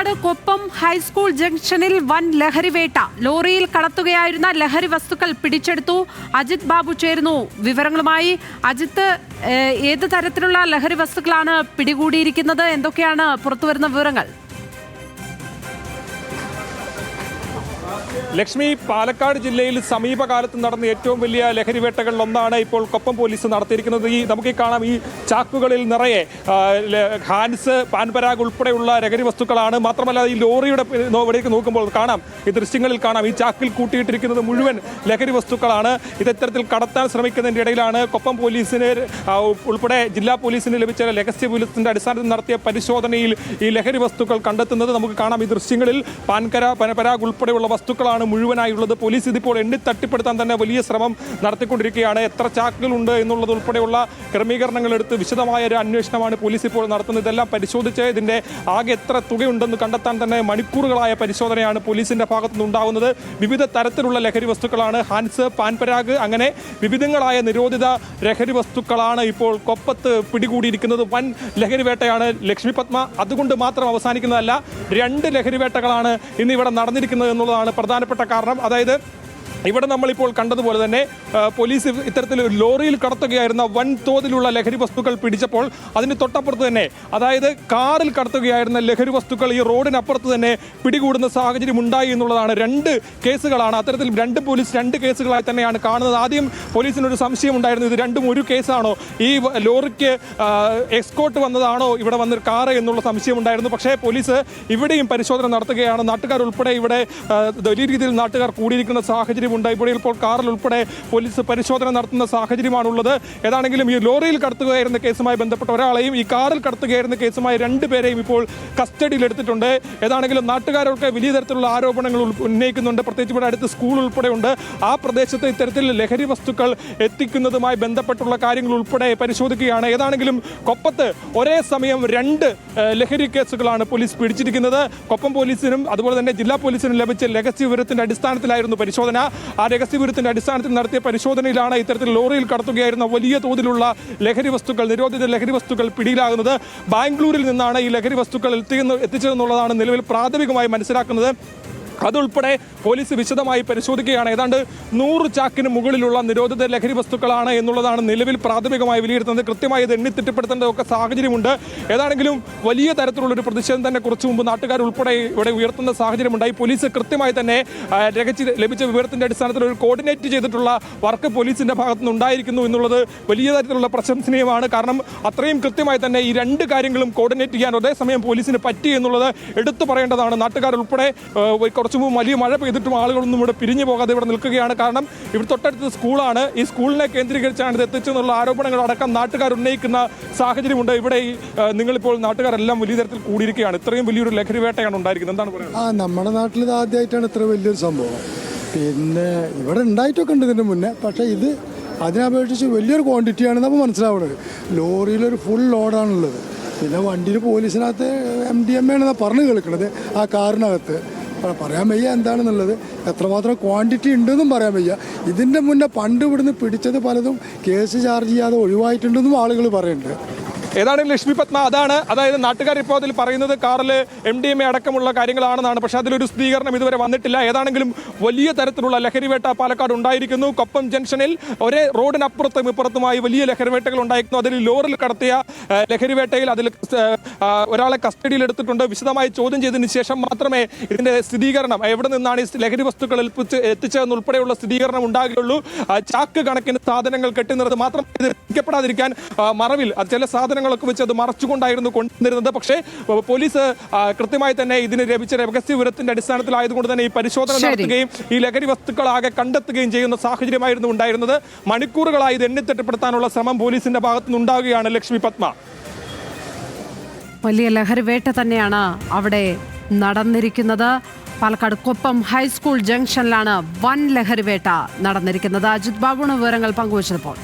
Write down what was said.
Palakkad Koppam high school ജംഗ്ഷനിൽ വൻ ലഹരിവേട്ട. ലോറിയിൽ കടത്തുകയായിരുന്ന ലഹരി വസ്തുക്കൾ പിടിച്ചെടുത്തു. അജിത് ബാബു ചേരുന്നു വിവരങ്ങളുമായി. അജിത്ത്, ഏത് തരത്തിലുള്ള ലഹരി വസ്തുക്കളാണ് പിടികൂടിയിരിക്കുന്നത്? എന്തൊക്കെയാണ് പുറത്തുവരുന്ന വിവരങ്ങൾ? ലക്ഷ്മി, പാലക്കാട് ജില്ലയിൽ സമീപകാലത്ത് നടന്ന ഏറ്റവും വലിയ ലഹരിവേട്ടകളിൽ ഒന്നാണ് ഇപ്പോൾ കൊപ്പം പോലീസ് നടത്തിയിരിക്കുന്നത്. നമുക്ക് കാണാം, ഈ ചാക്കുകളിൽ നിറയെ ഹാൻസ്, പാൻപരാഗ് ഉൾപ്പെടെയുള്ള ലഹരി വസ്തുക്കളാണ്. മാത്രമല്ല, ഈ ലോറിയുടെ ഇവിടേക്ക് നോക്കുമ്പോൾ കാണാം, ഈ ദൃശ്യങ്ങളിൽ കാണാം, ഈ ചാക്കിൽ കൂട്ടിയിട്ടിരിക്കുന്നത് മുഴുവൻ ലഹരി വസ്തുക്കളാണ്. ഇത് ഇത്തരത്തിൽ കടത്താൻ ശ്രമിക്കുന്നതിൻ്റെ ഇടയിലാണ് കൊപ്പം പോലീസിന് ഉൾപ്പെടെ ജില്ലാ പോലീസിന് ലഭിച്ച രഹസ്യ വിവരത്തിന്റെ അടിസ്ഥാനത്തിൽ നടത്തിയ പരിശോധനയിൽ ഈ ലഹരി വസ്തുക്കൾ കണ്ടെത്തുന്നത്. നമുക്ക് കാണാം, ഈ ദൃശ്യങ്ങളിൽ പാൻപരാഗ് ഉൾപ്പെടെയുള്ള വസ്തുക്കളാണ് മുഴുവനായുള്ളത്. പോലീസ് ഇതിപ്പോൾ എണ്ണി തട്ടിപ്പെടുത്താൻ തന്നെ വലിയ ശ്രമം നടത്തിക്കൊണ്ടിരിക്കുകയാണ്. എത്ര ചാക്കുകളുണ്ട് എന്നുള്ളത് ഉൾപ്പെടെയുള്ള ക്രമീകരണങ്ങൾ എടുത്ത് വിശദമായ ഒരു അന്വേഷണമാണ് പോലീസ് ഇപ്പോൾ നടത്തുന്നത്. ഇതെല്ലാം പരിശോധിച്ച് ഇതിന്റെ ആകെ എത്ര തുകയുണ്ടെന്ന് കണ്ടെത്താൻ തന്നെ മണിക്കൂറുകളായ പരിശോധനയാണ് പോലീസിന്റെ ഭാഗത്തുനിന്ന് ഉണ്ടാകുന്നത്. വിവിധ തരത്തിലുള്ള ലഹരി വസ്തുക്കളാണ്, ഹാൻസ്, പാൻപരാഗ്, അങ്ങനെ വിവിധങ്ങളായ നിരോധിത ലഹരി വസ്തുക്കളാണ് ഇപ്പോൾ കൊപ്പത്ത് പിടികൂടിയിരിക്കുന്നത്. വൻ ലഹരിവേട്ടയാണ് ലക്ഷ്മി പത്മ. അതുകൊണ്ട് മാത്രം അവസാനിക്കുന്നതല്ല, 2 ലഹരിവേട്ടകളാണ് ഇന്ന് ഇവിടെ നടന്നിരിക്കുന്നത് എന്നുള്ളതാണ് പ്രധാനപ്പെട്ട കാരണം. അതായത് ഇവിടെ നമ്മളിപ്പോൾ കണ്ടതുപോലെ തന്നെ പോലീസ് ഇത്തരത്തിൽ ലോറിയിൽ കടത്തുകയായിരുന്ന വൻതോതിലുള്ള ലഹരി വസ്തുക്കൾ പിടിച്ചപ്പോൾ അതിന് തൊട്ടപ്പുറത്ത് തന്നെ, അതായത് കാറിൽ കടത്തുകയായിരുന്ന ലഹരി വസ്തുക്കൾ ഈ റോഡിനപ്പുറത്ത് തന്നെ പിടികൂടുന്ന സാഹചര്യം ഉണ്ടായി എന്നുള്ളതാണ്. 2 കേസുകളാണ് അത്തരത്തിൽ. പോലീസ് 2 കേസുകളായി തന്നെയാണ് കാണുന്നത്. ആദ്യം പോലീസിനൊരു സംശയം ഉണ്ടായിരുന്നു, ഇത് രണ്ടും ഒരു കേസാണോ, ഈ ലോറിക്ക് എസ്കോർട്ട് വന്നതാണോ ഇവിടെ വന്ന കാറ് എന്നുള്ള സംശയം ഉണ്ടായിരുന്നു. പക്ഷേ പോലീസ് ഇവിടെയും പരിശോധന നടത്തുകയാണ്. നാട്ടുകാർ ഉൾപ്പെടെ ഇവിടെ വലിയ രീതിയിൽ നാട്ടുകാർ കൂടിയിരിക്കുന്ന സാഹചര്യം. ഇവിടെ ഇപ്പോൾ കാറിൽ ഉൾപ്പെടെ പോലീസ് പരിശോധന നടത്തുന്ന സാഹചര്യമാണുള്ളത്. ഏതാണെങ്കിലും ഈ ലോറിയിൽ കടത്തുകയായിരുന്ന കേസുമായി ബന്ധപ്പെട്ട ഒരാളെയും ഈ കാറിൽ കടത്തുകയായിരുന്ന കേസുമായി 2 പേരെയും ഇപ്പോൾ കസ്റ്റഡിയിൽ എടുത്തിട്ടുണ്ട്. ഏതാണെങ്കിലും നാട്ടുകാരൊക്കെ വലിയ തരത്തിലുള്ള ആരോപണങ്ങൾ ഉന്നയിക്കുന്നുണ്ട്. പ്രത്യേകിച്ച് ഇവിടെ അടുത്ത് സ്കൂൾ ഉൾപ്പെടെ ഉണ്ട്. ആ പ്രദേശത്ത് ഇത്തരത്തിൽ ലഹരി വസ്തുക്കൾ എത്തിക്കുന്നതുമായി ബന്ധപ്പെട്ടുള്ള കാര്യങ്ങൾ ഉൾപ്പെടെ പരിശോധിക്കുകയാണ്. ഏതാണെങ്കിലും കൊപ്പത്ത് ഒരേ സമയം 2 ലഹരി കേസുകളാണ് പോലീസ് പിടിച്ചിരിക്കുന്നത്. കൊപ്പം പോലീസിനും അതുപോലെ തന്നെ ജില്ലാ പോലീസിനും ലഭിച്ച രഹസ്യ വിവരത്തിന്റെ അടിസ്ഥാനത്തിലായിരുന്നു പരിശോധന. ആ രഹസ്യവിവരത്തിന്റെ അടിസ്ഥാനത്തിൽ നടത്തിയ പരിശോധനയിലാണ് ഇത്തരത്തിൽ ലോറിയിൽ കടത്തുകയായിരുന്ന വലിയ തോതിലുള്ള ലഹരി വസ്തുക്കൾ, നിരോധിത ലഹരി വസ്തുക്കൾ പിടിയിലാകുന്നത്. ബാംഗ്ലൂരിൽ നിന്നാണ് ഈ ലഹരി വസ്തുക്കൾ എത്തിച്ചതെന്നുള്ളതാണ് നിലവിൽ പ്രാഥമികമായി മനസ്സിലാക്കുന്നത്. അതുൾപ്പെടെ പോലീസ് വിശദമായി പരിശോധിക്കുകയാണ്. ഏതാണ്ട് 100 ചാക്കിന് മുകളിലുള്ള നിരോധിത ലഹരി വസ്തുക്കളാണ് എന്നുള്ളതാണ് നിലവിൽ പ്രാഥമികമായി വിലയിരുത്തുന്നത്. കൃത്യമായി ഇത് എണ്ണിത്തിട്ടപ്പെടുത്തേണ്ടതൊക്കെ സാഹചര്യമുണ്ട്. ഏതാണെങ്കിലും വലിയ തരത്തിലുള്ളൊരു പ്രതിഷേധം തന്നെ കുറച്ചു മുമ്പ് നാട്ടുകാർ ഉൾപ്പെടെ ഇവിടെ ഉയർത്തുന്ന സാഹചര്യമുണ്ടായി. പോലീസ് കൃത്യമായി തന്നെ ലഭിച്ച വിവരത്തിന്റെ അടിസ്ഥാനത്തിൽ ഒരു കോർഡിനേറ്റ് ചെയ്തിട്ടുള്ള വർക്ക് പോലീസിന്റെ ഭാഗത്തുനിന്ന് ഉണ്ടായിരിക്കുന്നു എന്നുള്ളത് വലിയ തരത്തിലുള്ള പ്രശംസനീയമാണ്. കാരണം അത്രയും കൃത്യമായി തന്നെ ഈ 2 കാര്യങ്ങളും കോർഡിനേറ്റ് ചെയ്യാൻ അതേസമയം പോലീസിന് പറ്റി എന്നുള്ളത് എടുത്തു പറയേണ്ടതാണ്. നാട്ടുകാർ ഉൾപ്പെടെ കുറച്ചു മുമ്പ് വലിയ മഴ പെയ്തിട്ടും ആളുകളൊന്നും ഇവിടെ പിരിഞ്ഞു പോകാതെ ഇവിടെ നിൽക്കുകയാണ്. കാരണം ഇവിടെ തൊട്ടടുത്ത് സ്കൂളാണ്. ഈ സ്കൂളിനെ കേന്ദ്രീകരിച്ചാണ് ഇത് എത്തിച്ചെന്നുള്ള ആരോപണങ്ങൾ അടക്കം നാട്ടുകാർ ഉന്നയിക്കുന്ന സാഹചര്യമുണ്ട്. ഇവിടെ നിങ്ങളിപ്പോൾ നാട്ടുകാരെല്ലാം വലിയ തരത്തിൽ കൂടിയിരിക്കുകയാണ്. ഇത്രയും വലിയൊരു ലഹരി വേട്ടയാണ് ഉണ്ടായിരിക്കുന്നത്. എന്താണ് പറയുന്നത്? നമ്മുടെ നാട്ടിൽ ഇത് ആദ്യമായിട്ടാണ് ഇത്ര വലിയൊരു സംഭവം. പിന്നെ ഇവിടെ ഉണ്ടായിട്ടൊക്കെ ഉണ്ട് ഇതിന് മുന്നേ. പക്ഷേ ഇത് അതിനപേക്ഷിച്ച് വലിയൊരു ക്വാണ്ടിറ്റിയാണ് നമ്മൾ മനസ്സിലാവുന്നത്. ലോറിയിലൊരു ഫുൾ ലോഡാണുള്ളത്. പിന്നെ വണ്ടിയിൽ പോലീസിനകത്ത് MDMA ആണെന്നാണ് പറഞ്ഞു കേൾക്കുന്നത്. ആ കാറിനകത്ത് പറയാൻ വയ്യ എന്താണെന്നുള്ളത്, എത്രമാത്രം ക്വാണ്ടിറ്റി ഉണ്ടെന്നും പറയാൻ വയ്യ. ഇതിൻ്റെ മുന്നേ പണ്ട് ഇവിടുന്ന് പിടിച്ചത് പലതും കേസ് ചാർജ് ചെയ്യാതെ ഒഴിവായിട്ടുണ്ടെന്നും ആളുകൾ പറയുന്നുണ്ട്. ഏതാണ് ലക്ഷ്മി പത്മ? അതായത് നാട്ടുകാർ ഇപ്പോൾ അതിൽ പറയുന്നത് കാറിൽ MDMA അടക്കമുള്ള കാര്യങ്ങളാണെന്നാണ്. പക്ഷേ അതിലൊരു സ്ഥിരീകരണം ഇതുവരെ വന്നിട്ടില്ല. ഏതാണെങ്കിലും വലിയ തരത്തിലുള്ള ലഹരിവേട്ട പാലക്കാട് ഉണ്ടായിരിക്കുന്നു. കൊപ്പം ജംഗ്ഷനിൽ ഒരേ റോഡിനപ്പുറത്തും ഇപ്പുറത്തുമായി വലിയ ലഹരിവേട്ടകൾ ഉണ്ടായിരിക്കുന്നു. അതിൽ ലോറിൽ കടത്തിയ ലഹരിവേട്ടയിൽ അതിൽ ഒരാളെ കസ്റ്റഡിയിൽ എടുത്തിട്ടുണ്ട്. വിശദമായി ചോദ്യം ചെയ്തതിന് ശേഷം മാത്രമേ ഇതിന്റെ സ്ഥിരീകരണം, എവിടെ നിന്നാണ് ഈ ലഹരി വസ്തുക്കൾ എത്തിച്ചതെന്നുൾപ്പെടെയുള്ള സ്ഥിരീകരണം ഉണ്ടാകുകയുള്ളൂ. ചാക്ക് കണക്കിന് സാധനങ്ങൾ കെട്ടുന്നത് മാത്രം ഇത് എത്തിക്കപ്പെടാതിരിക്കാൻ മറവിൽ ചില സാധനങ്ങളൊക്കെ വെച്ച് അത് മറച്ചുകൊണ്ടായിരുന്നു കൊണ്ടുവന്നിരുന്നത്. പക്ഷേ പോലീസ് കൃത്യമായി തന്നെ ഇതിന് ലഭിച്ച രഹസ്യ വിവരത്തിന്റെ അടിസ്ഥാനത്തിലായതുകൊണ്ട് തന്നെ ഈ പരിശോധന നടത്തുകയും ഈ ലഹരി വസ്തുക്കളാകെ കണ്ടെത്തുകയും ചെയ്യുന്ന സാഹചര്യമായിരുന്നു ഉണ്ടായിരുന്നത്. മണിക്കൂറുകളായി ഇത് എണ്ണിത്തിട്ടപ്പെടുത്താനുള്ള ശ്രമം പോലീസിന്റെ ഭാഗത്തുനിന്ന് ഉണ്ടാവുകയാണ്. ലക്ഷ്മി പത്മ, വലിയ ലഹരിവേട്ട തന്നെയാണ് അവിടെ നടന്നിരിക്കുന്നത്. പാലക്കാട് കൊപ്പം ഹൈസ്കൂൾ ജംഗ്ഷനിലാണ് വൻ ലഹരിവേട്ട നടന്നിരിക്കുന്നത്. അജിത് ബാബുണ് വിവരങ്ങൾ പങ്കുവച്ചപ്പോൾ.